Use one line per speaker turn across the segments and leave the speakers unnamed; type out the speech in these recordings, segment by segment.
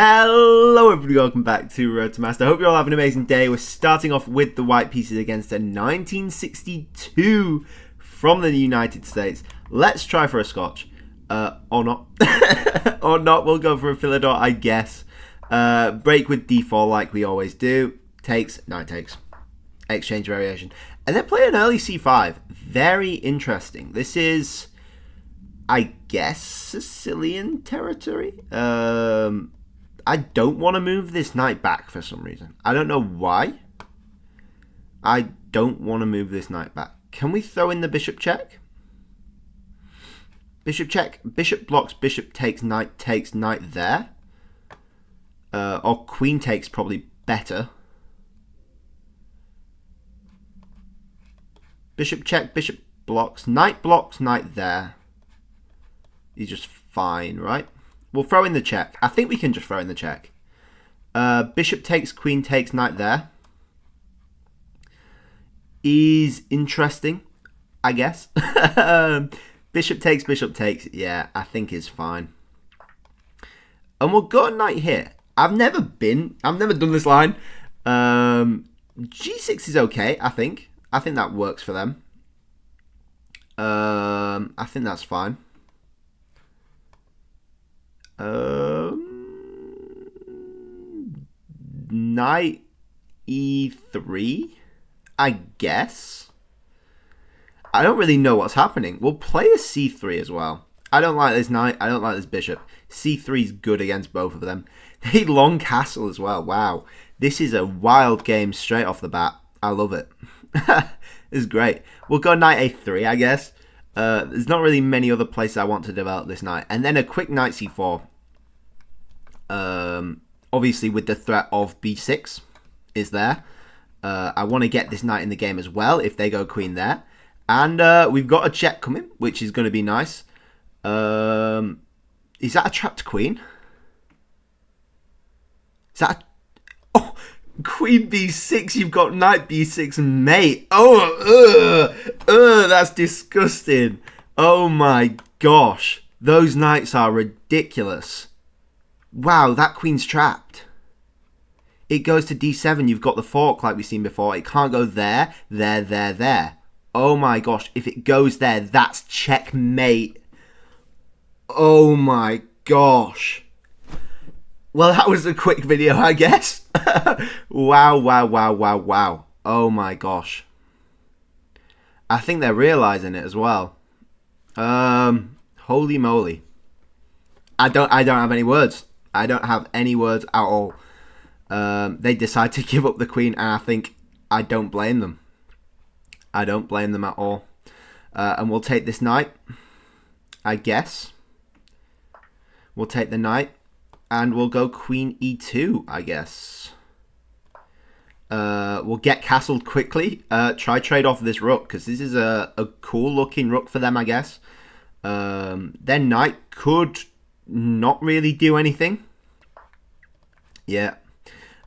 Hello everybody, welcome back to Road to Master. I hope you all have an amazing day. We're starting off with the white pieces against a 1962 from the United States. Let's try for a Scotch. Or not. Or not, we'll go for a Philidor, I guess. Break with D4 like we always do. Takes, knight takes. Exchange variation. And then play an early C5. Very interesting. This is, I guess, Sicilian territory. I don't want to move this knight back for some reason. I don't know why. I don't want to move this knight back. Can we throw in the bishop check? Bishop check. Bishop blocks, bishop takes knight there. Or queen takes probably better. Bishop check, bishop blocks, knight there. He's just fine, right? We'll throw in the check. I think we can just throw in the check. Bishop takes, queen takes, knight there. Is interesting, I guess. Bishop takes, yeah, I think is fine. And we'll go knight here. I've never done this line. G6 is okay, I think. I think that works for them. I think that's fine. Knight E3, I guess. I don't really know what's happening. We'll play a C3 as well. I don't like this knight. I don't like this bishop. C3 is good against both of them. They long castle as well. Wow. This is a wild game straight off the bat. I love it. It's great. We'll go knight A3, I guess. There's not really many other places I want to develop this knight. And then a quick knight C4. Obviously with the threat of B6 is there. I want to get this knight in the game as well if they go queen there. And we've got a check coming, which is going to be nice. Is that a trapped queen? Is that oh, queen B6, you've got knight B6 mate. Oh, that's disgusting. Oh my gosh. Those knights are ridiculous. Wow, that queen's trapped. It goes to D7. You've got the fork like we've seen before. It can't go there, there. Oh my gosh. If it goes there, that's checkmate. Oh my gosh. Well, that was a quick video, I guess. Wow. Oh my gosh. I think they're realizing it as well. Holy moly. I don't have any words. I don't have any words at all. They decide to give up the queen, and I think I don't blame them. I don't blame them at all. And we'll take this knight, I guess. We'll take the knight, and we'll go queen E2, I guess. We'll get castled quickly. Try trade off this rook, because this is a cool looking rook for them, I guess. Then knight could not really do anything. Yeah.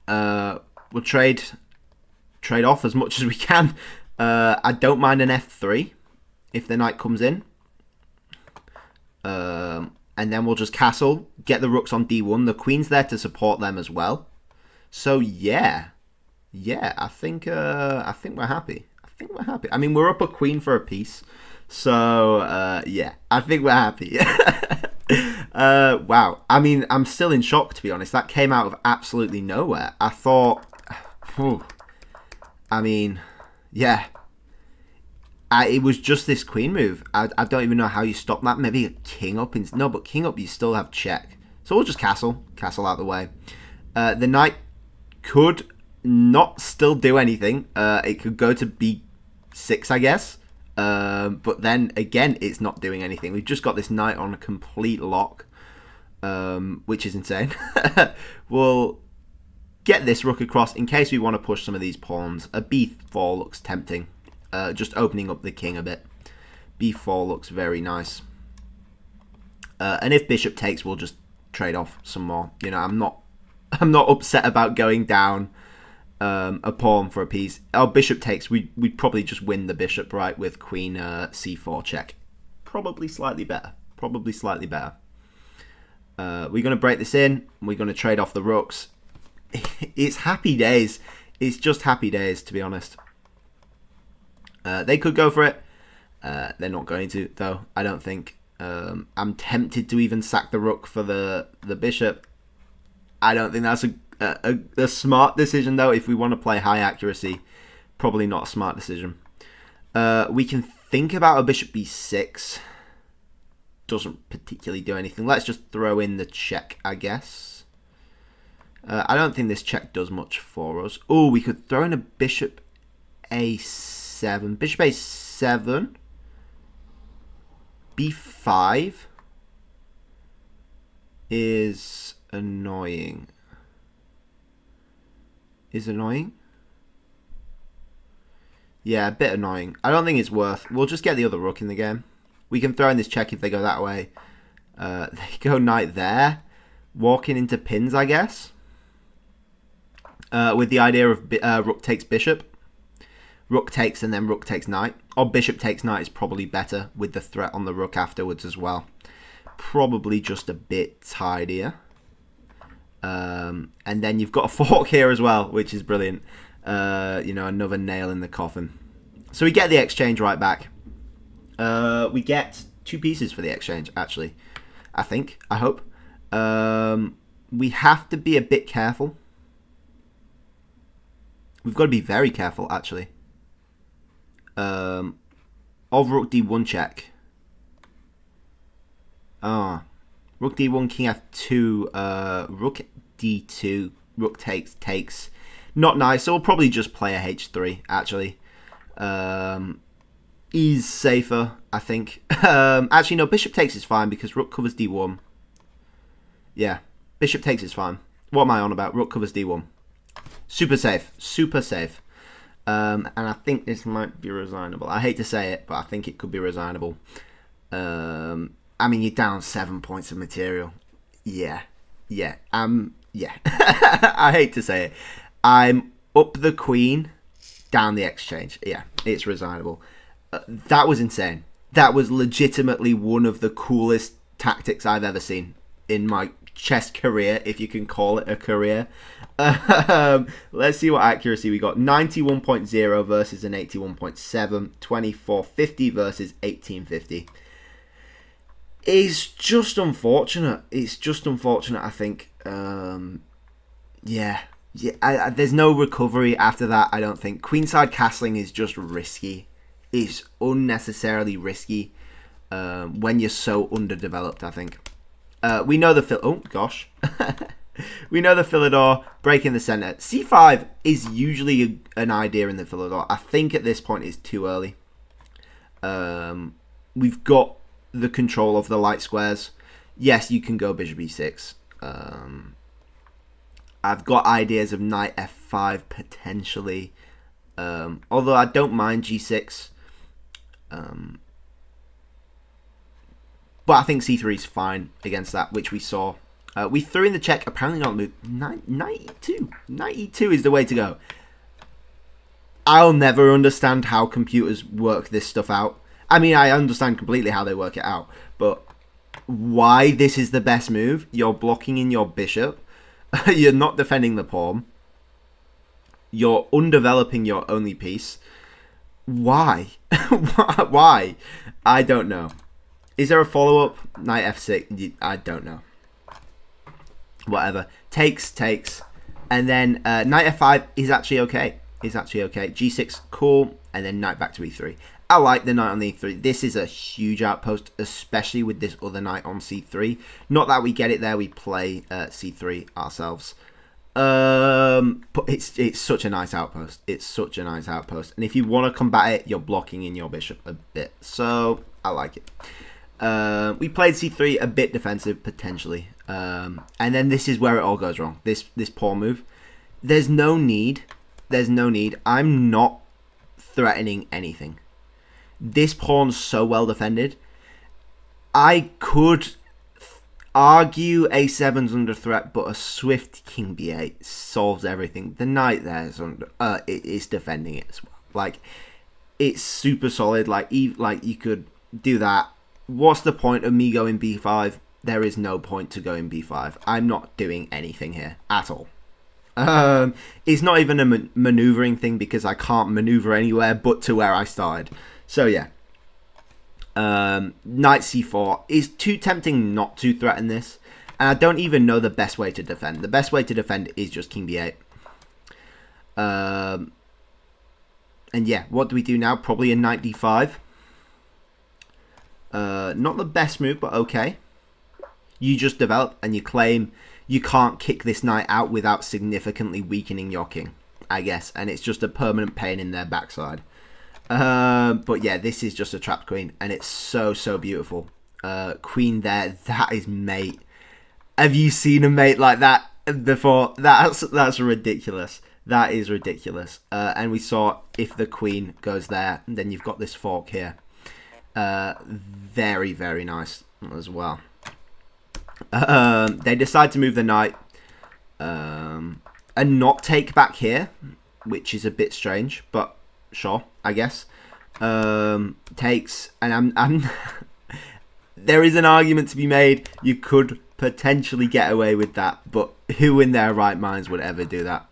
We'll trade off as much as we can. I don't mind an F3 if the knight comes in. And then we'll just castle, get the rooks on D1. The queen's there to support them as well. So yeah, I think we're happy. I mean, we're up a queen for a piece. So yeah, I think we're happy. Wow. I mean, I'm still in shock, to be honest. That came out of absolutely nowhere. I thought, I mean, yeah. It was just this queen move. I don't even know how you stop that. Maybe a king up. No, but king up, you still have check. So we'll just castle out the way. The knight could not still do anything. It could go to B6, I guess. But then, again, it's not doing anything. We've just got this knight on a complete lock, which is insane. We'll get this rook across in case we want to push some of these pawns. A B4 looks tempting. Just opening up the king a bit. B4 looks very nice. And if bishop takes, we'll just trade off some more. You know, I'm not upset about going down a pawn for a piece. Oh, bishop takes. We'd probably just win the bishop, right, with queen C4 check. Probably slightly better. We're going to break this in. We're going to trade off the rooks. It's happy days. It's just happy days, to be honest. They could go for it. They're not going to, though, I don't think. I'm tempted to even sack the rook for the bishop. I don't think that's a smart decision, though. If we want to play high accuracy, probably not a smart decision. We can think about a bishop b6. Doesn't particularly do anything. Let's just throw in the check, I guess. I don't think this check does much for us. Oh, we could throw in a bishop a7. Bishop a7. b5 is annoying. Is annoying? Yeah, a bit annoying. I don't think it's worth. We'll just get the other rook in the game. We can throw in this check if they go that way. They go knight there. Walking into pins, I guess. With the idea of rook takes bishop. Rook takes and then rook takes knight. Or bishop takes knight is probably better with the threat on the rook afterwards as well. Probably just a bit tidier. And then you've got a fork here as well, which is brilliant. Another nail in the coffin. So we get the exchange right back. We get 2 pieces for the exchange, actually. I think. I hope. We have to be a bit careful. We've got to be very careful, actually. Of rook d1 check. Rook d1, king f2, rook d2, rook takes. Not nice, so we'll probably just play a h3, actually. Is safer, I think. Actually, no, bishop takes is fine because rook covers d1. Yeah, bishop takes is fine. What am I on about? Rook covers d1. Super safe. Super safe. And I think this might be resignable. I hate to say it, but I think it could be resignable. I mean, you're down 7 points of material. Yeah. Yeah. Yeah. I hate to say it. I'm up the queen, down the exchange. Yeah, it's resignable. That was insane. That was legitimately one of the coolest tactics I've ever seen in my chess career, if you can call it a career. Let's see what accuracy we got. 91.0 versus an 81.7. 2450 versus 1850. It's just unfortunate. It's just unfortunate, I think. Yeah. There's no recovery after that, I don't think. Queenside castling is just risky. It's unnecessarily risky when you're so underdeveloped, I think. We know the oh gosh. We know the Philidor, break in the center. C5 is usually an idea in the Philidor. I think at this point it's too early. We've got the control of the light squares. Yes, you can go bishop e6. I've got ideas of knight f5 potentially. Although I don't mind g6. But I think c3 is fine against that, which we saw. We threw in the check, apparently not move. Knight e2. Knight e2 is the way to go. I'll never understand how computers work this stuff out. I mean, I understand completely how they work it out. But why this is the best move? You're blocking in your bishop. You're not defending the pawn. You're undeveloping your only piece. Why? Why? I don't know. Is there a follow-up? Knight f6? I don't know. Whatever. Takes. And then knight f5 is actually okay. G6, cool. And then knight back to e3. I like the knight on e3. This is a huge outpost, especially with this other knight on c3. Not that we get it there. We play c3 ourselves. But it's such a nice outpost. It's such a nice outpost. And if you want to combat it, you're blocking in your bishop a bit. So I like it. We played c3 a bit defensive, potentially. And then this is where it all goes wrong. This pawn move. There's no need. I'm not threatening anything. This pawn's so well defended. I could argue a7's under threat, but a swift king b8 solves everything. The knight there is under. It is defending it as well. Like, it's super solid. Like you could do that. What's the point of me going b5? there is no point to going b5. I'm not doing anything here at all. It's not even a maneuvering thing because I can't maneuver anywhere but to where I started. So yeah, knight c4 is too tempting not to threaten this, and I don't even know the best way to defend. The best way to defend is just king b8. And yeah, what do we do now? Probably a knight d5. Not the best move, but okay. You just develop and you claim you can't kick this knight out without significantly weakening your king, I guess. And it's just a permanent pain in their backside. But yeah, this is just a trapped queen, and it's so, so beautiful. Queen there, that is mate. Have you seen a mate like that before? That's ridiculous. That is ridiculous. And we saw if the queen goes there, then you've got this fork here. Very, very nice as well. They decide to move the knight and not take back here, which is a bit strange, but sure, I guess. Takes, and I'm there is an argument to be made. You could potentially get away with that, but who in their right minds would ever do that?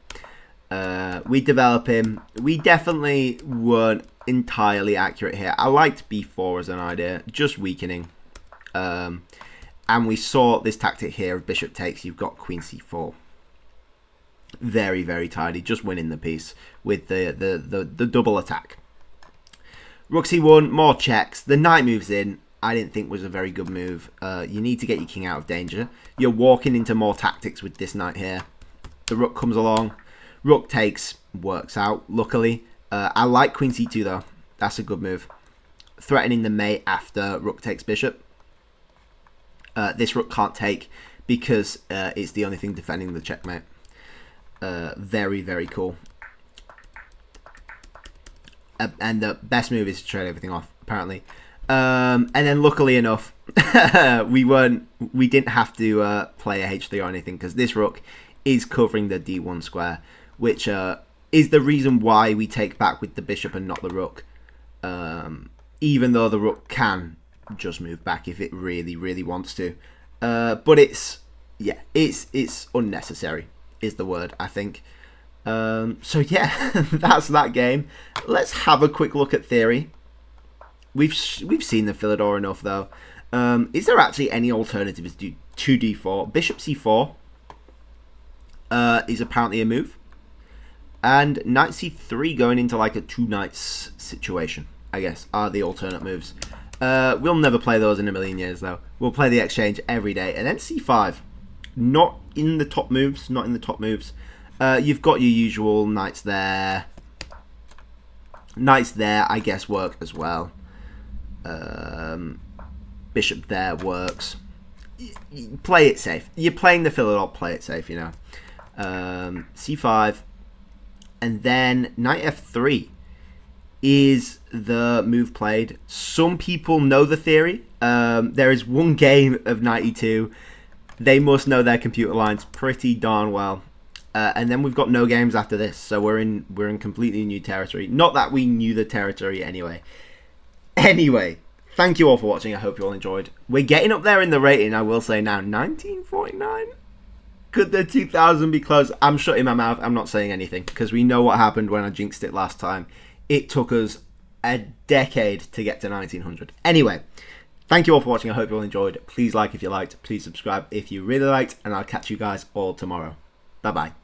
We develop him. We definitely weren't entirely accurate here. I liked b4 as an idea, just weakening. And we saw this tactic here of bishop takes. You've got queen c4. Very, very tidy, just winning the piece with the double attack. Rook c1, more checks. The knight moves in. I didn't think was a very good move. You need to get your king out of danger. You're walking into more tactics with this knight here. The rook comes along. Rook takes, works out, luckily. I like queen c2 though. That's a good move. Threatening the mate after rook takes bishop. This rook can't take because it's the only thing defending the checkmate. Very, very cool. And the best move is to trade everything off, apparently. And then luckily enough, we didn't have to play a h3 or anything because this rook is covering the d1 square, which is the reason why we take back with the bishop and not the rook. Even though the rook can just move back if it really, really wants to. But it's unnecessary is the word, I think. So yeah, that's that game. Let's have a quick look at theory. We've seen the Philidor enough though. Is there actually any alternatives to 2d4? Bishop c4 is apparently a move. And knight c3 going into like a two knights situation, I guess, are the alternate moves. We'll never play those in a million years though. We'll play the exchange every day. And then c5. Not in the top moves. Not in the top moves. You've got your usual knights there. Knights there, I guess, work as well. Bishop there works. Play it safe. You're playing the Philidor, play it safe, you know. c5. And then knight f3 is the move played. Some people know the theory. There is one game of knight e2. They must know their computer lines pretty darn well. And then we've got no games after this, so we're in completely new territory. Not that we knew the territory anyway. Anyway, thank you all for watching. I hope you all enjoyed. We're getting up there in the rating, I will say now. 1949. Could the 2000 be close? I'm shutting my mouth. I'm not saying anything because we know what happened when I jinxed it last time. It took us a decade to get to 1900. Anyway, thank you all for watching. I hope you all enjoyed. Please like if you liked. Please subscribe if you really liked. And I'll catch you guys all tomorrow. Bye-bye.